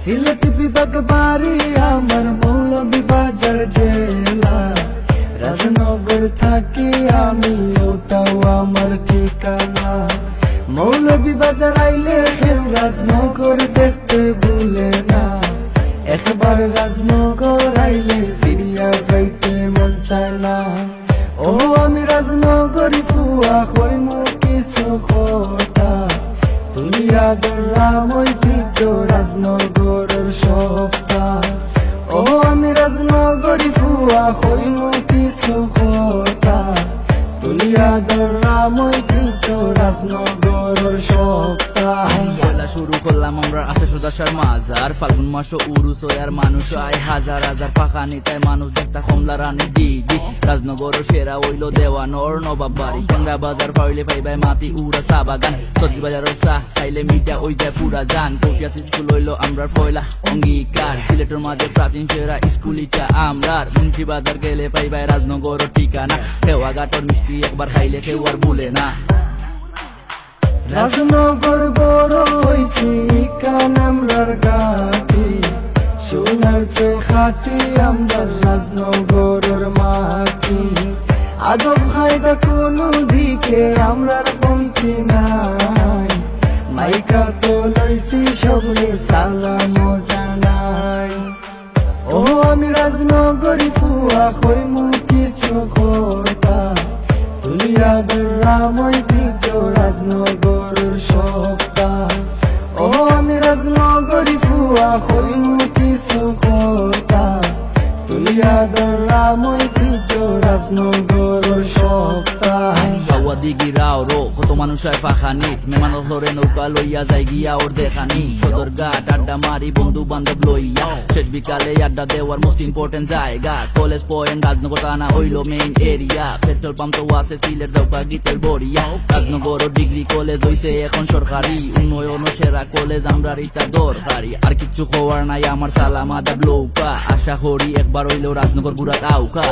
সিলেট বিভাগ বাড়ি আমার মৌলভীবাজার জেলা, রাজনগর থাকি আমি ওটাও আমার ঠিকানা। মৌলভীবাজার আইলে কেউ রাজনগর দেখতে ভুলে না, একবার রাজনগর আইলে ফিরিয়া যাইতে মন চায় না। ও আমি রাজনগরী পুয়া কইমু কিছু কথা, তুলিয়া ধরলাম ঐতিহ্য রাজনগরের সত্তা। ও আমি রাজনগরী পুয়া কইমু কিছু কথা, তুলিয়া ধরলাম ঐতিহ্য রাজনগরের সত্তা। পয়লা শুরু করলাম আমরা 810 মাজার, ফাল্গুন মাস উরুস আর মানুষ আয় হাজার হাজার, পাখানি তাই মানুষ দেখতা কমলা রানী দিদি। রাজনগর সেরা হইল দেওয়ানর নবাব বাড়ি, সিংড়া বাজার পাইলে পাইবাই মাটি উড়া চা বাগান, সবজি বাজারের চা খাইলে মিঠা ওই যায় পুরা জান। কৌটিয়াস স্কুল হইল আমরার পয়লা অঙ্গীকার, সিলেটের মাঝে প্রাচীন সেরা স্কুল ইটা আমরার। মুন্সি বাজার গেলে পাইবাই রাজনগর ঠিকানা, খেওয়া ঘাটর মিষ্টি একবার খাইলে কেউ আর ভুলে না। রাজনগর বড় হইছি কান আমরার গাতি, সোনার চেয়ে খাটি আমরা রাজনগরের মাটি। আদব খাইবা কোনো দিকে আমরার কমতি নাই, মাইকা তো লইছি সবরে সালাম জানাই। ও আমি রাজনগরী পুয়া কইমু কিছু কথা, তুলিয়া ধরলাম ঐতিহ্য রাজনগরের সত্তা। ও আমি রাজনগরী পুয়া কইমু কিছু কথা, তুলিয়া ধরলাম ঐতিহ্য রাজনগরের সত্তা। দিঘি রাও রো কত মানুষ হয় পাখানিত, মেহমান ধরে নৌকা লইয়া যাই গিয়া ওর দেখানি। সদর ঘাট আড্ডা মারি বন্ধু বান্ধব লইয়া, শেষ বিকালে আড্ডা দেওয়ার মোস্ট ইম্পর্টেন্ট জায়গা। কলেজ পয়েন্ট রাজনগর থানা হইল মেইন এরিয়া, পেট্রোল পাম্প তো আছে সিলেট দৌকা গীতের বড়িয়া। রাজনগর ডিগ্রি কলেজ হইছে এখন সরকারি, উন্নয়ন সেরা কলেজ আমরা ইটা দরকারি। আর কিছু খবর নাই আমার সালাম আদাব লৌকা, আশা করি একবার হইলেও রাজনগর ঘুরা আউকা।